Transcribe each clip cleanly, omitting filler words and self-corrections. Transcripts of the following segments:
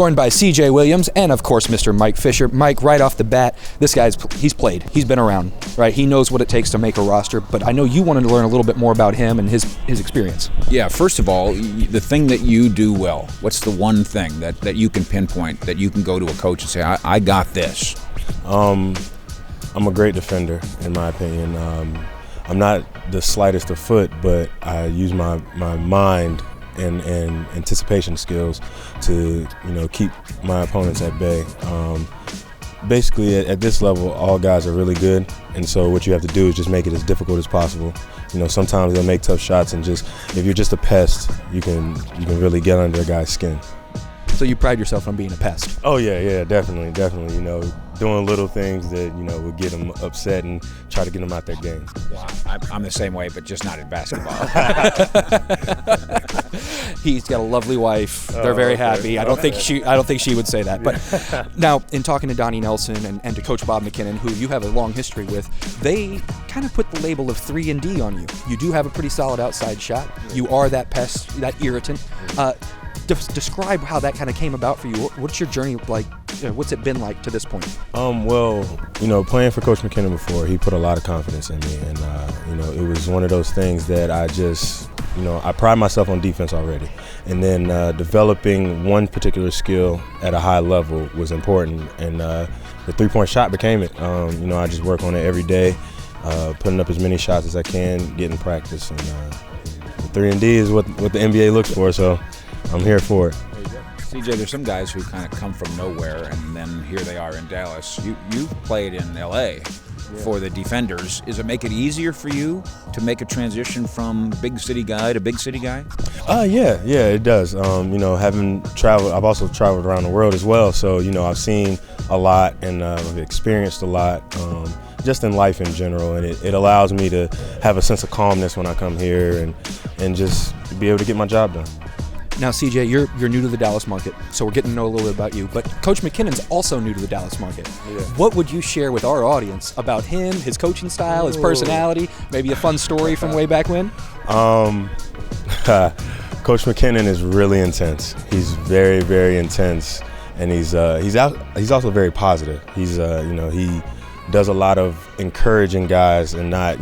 joined by CJ Williams and, of course, Mr. Mike Fisher. Mike, right off the bat, this guy's he's played. He's been around, right? He knows what it takes to make a roster, but I know you wanted to learn a little bit more about him and his experience. Yeah, first of all, the thing that you do well, what's the one thing that you can pinpoint, that you can go to a coach and say, I got this? I'm a great defender, in my opinion. I'm not the slightest of foot, but I use my mind and anticipation skills to keep my opponents at bay. Basically, at this level, all guys are really good, and so what you have to do is just make it as difficult as possible. Sometimes they'll make tough shots, and if you're just a pest, you can really get under a guy's skin. So you pride yourself on being a pest? Oh yeah, definitely. Doing little things that would get them upset and try to get them out their game. Wow. I'm the same way, but just not in basketball. He's got a lovely wife. They're very happy. I don't think she would say that. But now, in talking to Donnie Nelson and to Coach Bob McKinnon, who you have a long history with, they kind of put the label of 3-and-D on you. You do have a pretty solid outside shot. You are that pest, that irritant. Describe how that kind of came about for you. What's your journey like? What's it been like to this point? Well, playing for Coach McKinnon before, he put a lot of confidence in me, and it was one of those things that I just, I pride myself on defense already, and then developing one particular skill at a high level was important, and the three-point shot became it. I just work on it every day, putting up as many shots as I can, getting practice, and the 3-and-D is what the NBA looks for, so I'm here for it. CJ, there's some guys who kind of come from nowhere, and then here they are in Dallas. You've played in LA for the Defenders. Does it make it easier for you to make a transition from big city guy to big city guy? Yeah, it does. Having traveled, I've also traveled around the world as well. So I've seen a lot and I've experienced a lot, just in life in general, and it allows me to have a sense of calmness when I come here and just be able to get my job done. Now, CJ, you're new to the Dallas market, so we're getting to know a little bit about you. But Coach McKinnon's also new to the Dallas market. Yeah. What would you share with our audience about him, his coaching style, his personality, maybe a fun story from way back when? Coach McKinnon is really intense. He's very, very intense, and he's also very positive. He's he does a lot of encouraging guys and not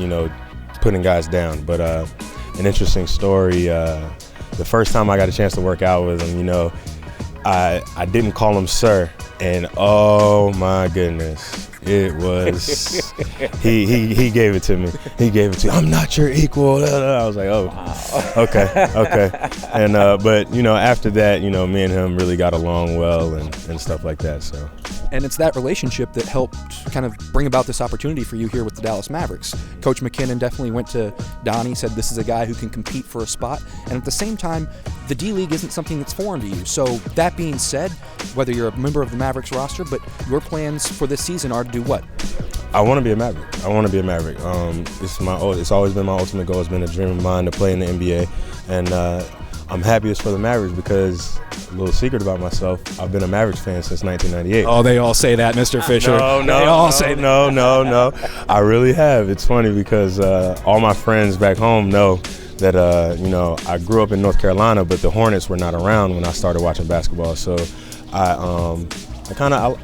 putting guys down. But an interesting story. The first time I got a chance to work out with him, I didn't call him sir, and oh my goodness, it was he gave it to me. He gave it to me. I'm not your equal. I was like, oh, wow. okay. And but after that, me and him really got along well and stuff like that. So. And it's that relationship that helped kind of bring about this opportunity for you here with the Dallas Mavericks. Coach McKinnon definitely went to Donnie, said this is a guy who can compete for a spot. And at the same time, the D-League isn't something that's foreign to you. So that being said, whether you're a member of the Mavericks roster, but your plans for this season are to do what? I want to be a Maverick. It's always been my ultimate goal. It's been a dream of mine to play in the NBA. And I'm happiest for the Mavericks because, a little secret about myself, I've been a Mavericks fan since 1998. Oh, they all say that, Mr. Fisher. No. I really have. It's funny because all my friends back home know that I grew up in North Carolina, but the Hornets were not around when I started watching basketball. So I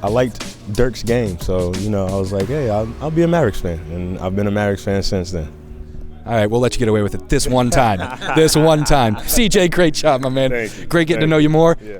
liked Dirk's game. So I was like, hey, I'll be a Mavericks fan, and I've been a Mavericks fan since then. All right, we'll let you get away with it this one time. CJ, great job, my man. Thank you. Great getting to know you more. Yeah.